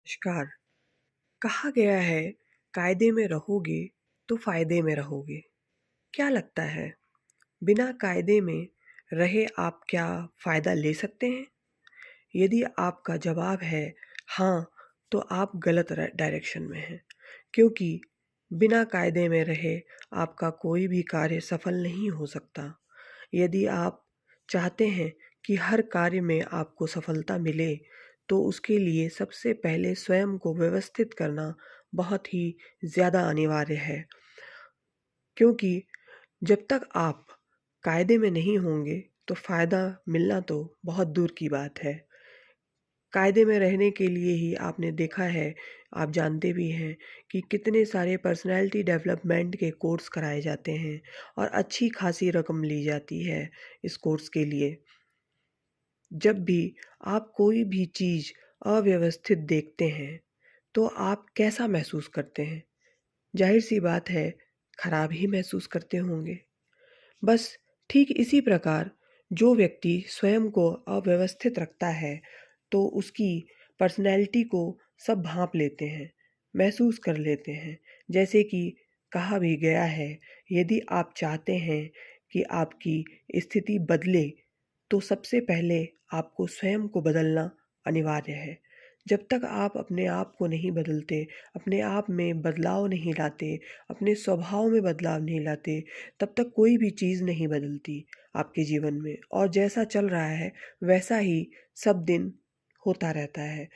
नमस्कार। कहा गया है, कायदे में रहोगे तो फायदे में रहोगे। क्या लगता है, बिना कायदे में रहे आप क्या फायदा ले सकते हैं? यदि आपका जवाब है हाँ, तो आप गलत डायरेक्शन में हैं, क्योंकि बिना कायदे में रहे आपका कोई भी कार्य सफल नहीं हो सकता। यदि आप चाहते हैं कि हर कार्य में आपको सफलता मिले, तो उसके लिए सबसे पहले स्वयं को व्यवस्थित करना बहुत ही ज़्यादा अनिवार्य है। क्योंकि जब तक आप कायदे में नहीं होंगे, तो फ़ायदा मिलना तो बहुत दूर की बात है। कायदे में रहने के लिए ही आपने देखा है, आप जानते भी हैं कि कितने सारे पर्सनैलिटी डेवलपमेंट के कोर्स कराए जाते हैं और अच्छी खासी रकम ली जाती है इस कोर्स के लिए। जब भी आप कोई भी चीज़ अव्यवस्थित देखते हैं, तो आप कैसा महसूस करते हैं? ज़ाहिर-सी बात है, खराब ही महसूस करते होंगे। बस ठीक इसी प्रकार जो व्यक्ति स्वयं को अव्यवस्थित रखता है, तो उसकी पर्सनैलिटी को सब भाँप लेते हैं, महसूस कर लेते हैं। जैसे कि कहा भी गया है, यदि आप चाहते हैं कि आपकी स्थिति बदले, तो सबसे पहले आपको स्वयं को बदलना अनिवार्य है। जब तक आप अपने आप को नहीं बदलते, अपने आप में बदलाव नहीं लाते, अपने स्वभाव में बदलाव नहीं लाते, तब तक कोई भी चीज़ नहीं बदलती आपके जीवन में, और जैसा चल रहा है वैसा ही सब दिन होता रहता है।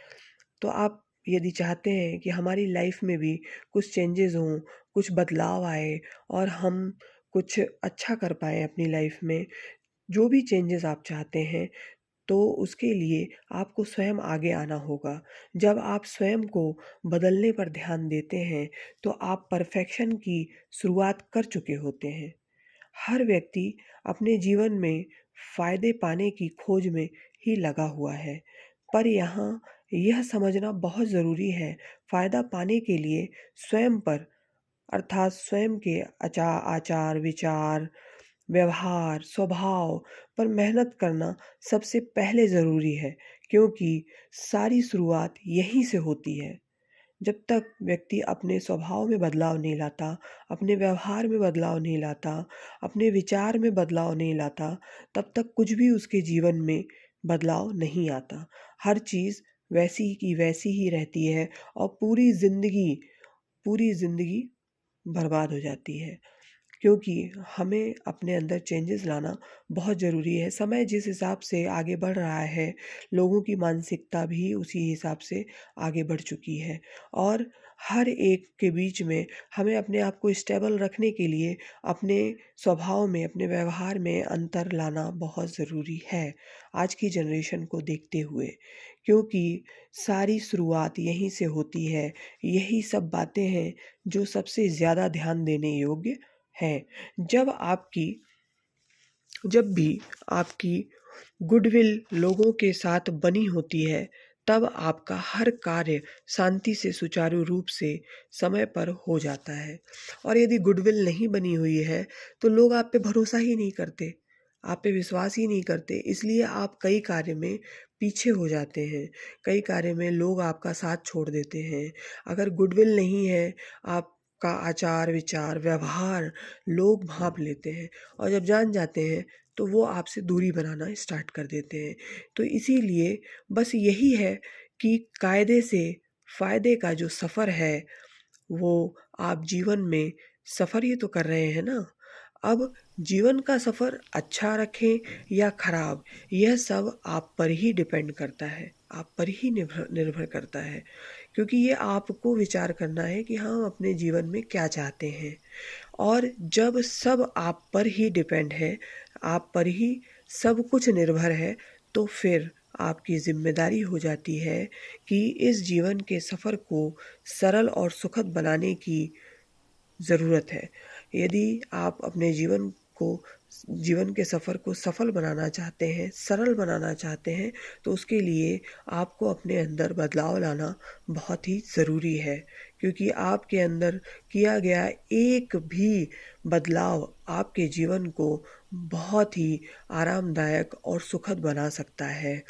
तो आप यदि चाहते हैं कि हमारी लाइफ में भी कुछ चेंजेस हों, कुछ बदलाव आए और हम कुछ अच्छा कर पाएँ अपनी लाइफ में, जो भी चेंजेस आप चाहते हैं, तो उसके लिए आपको स्वयं आगे आना होगा। जब आप स्वयं को बदलने पर ध्यान देते हैं, तो आप परफेक्शन की शुरुआत कर चुके होते हैं। हर व्यक्ति अपने जीवन में फ़ायदे पाने की खोज में ही लगा हुआ है। पर यहाँ यह समझना बहुत ज़रूरी है, फ़ायदा पाने के लिए स्वयं पर, अर्थात स्वयं के आचार, विचार, व्यवहार, स्वभाव पर मेहनत करना सबसे पहले ज़रूरी है, क्योंकि सारी शुरुआत यहीं से होती है। जब तक व्यक्ति अपने स्वभाव में बदलाव नहीं लाता, अपने व्यवहार में बदलाव नहीं लाता, अपने विचार में बदलाव नहीं लाता, तब तक कुछ भी उसके जीवन में बदलाव नहीं आता। हर चीज़ वैसी की वैसी ही रहती है और पूरी ज़िंदगी बर्बाद हो जाती है। क्योंकि हमें अपने अंदर चेंजेस लाना बहुत ज़रूरी है। समय जिस हिसाब से आगे बढ़ रहा है, लोगों की मानसिकता भी उसी हिसाब से आगे बढ़ चुकी है, और हर एक के बीच में हमें अपने आप को स्टेबल रखने के लिए अपने स्वभाव में, अपने व्यवहार में अंतर लाना बहुत ज़रूरी है, आज की जनरेशन को देखते हुए। क्योंकि सारी शुरुआत यहीं से होती है, यही सब बातें हैं जो सबसे ज़्यादा ध्यान देने योग्य है। जब आपकी जब भी आपकी गुडविल लोगों के साथ बनी होती है, तब आपका हर कार्य शांति से सुचारू रूप से समय पर हो जाता है। और यदि गुडविल नहीं बनी हुई है, तो लोग आप पे भरोसा ही नहीं करते, आप पे विश्वास ही नहीं करते, इसलिए आप कई कार्य में पीछे हो जाते हैं, कई कार्य में लोग आपका साथ छोड़ देते हैं। अगर गुडविल नहीं है, आपका आचार, विचार, व्यवहार लोग भाँप लेते हैं, और जब जान जाते हैं, तो वो आपसे दूरी बनाना स्टार्ट कर देते हैं। तो इसीलिए बस यही है कि कायदे से फ़ायदे का जो सफ़र है, वो आप जीवन में सफ़र ही तो कर रहे हैं ना। अब जीवन का सफ़र अच्छा रखें या खराब, यह सब आप पर ही डिपेंड करता है, आप पर ही निर्भर निर्भर करता है। क्योंकि ये आपको विचार करना है कि हम अपने जीवन में क्या चाहते हैं। और जब सब आप पर ही डिपेंड है, आप पर ही सब कुछ निर्भर है, तो फिर आपकी ज़िम्मेदारी हो जाती है कि इस जीवन के सफ़र को सरल और सुखद बनाने की ज़रूरत है। यदि आप अपने जीवन के सफ़र को सफल बनाना चाहते हैं, सरल बनाना चाहते हैं, तो उसके लिए आपको अपने अंदर बदलाव लाना बहुत ही ज़रूरी है। क्योंकि आपके अंदर किया गया एक भी बदलाव आपके जीवन को बहुत ही आरामदायक और सुखद बना सकता है।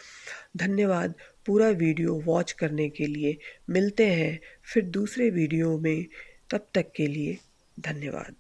धन्यवाद। पूरा वीडियो वॉच करने के लिए। मिलते हैं फिर दूसरे वीडियो में, तब तक के लिए धन्यवाद।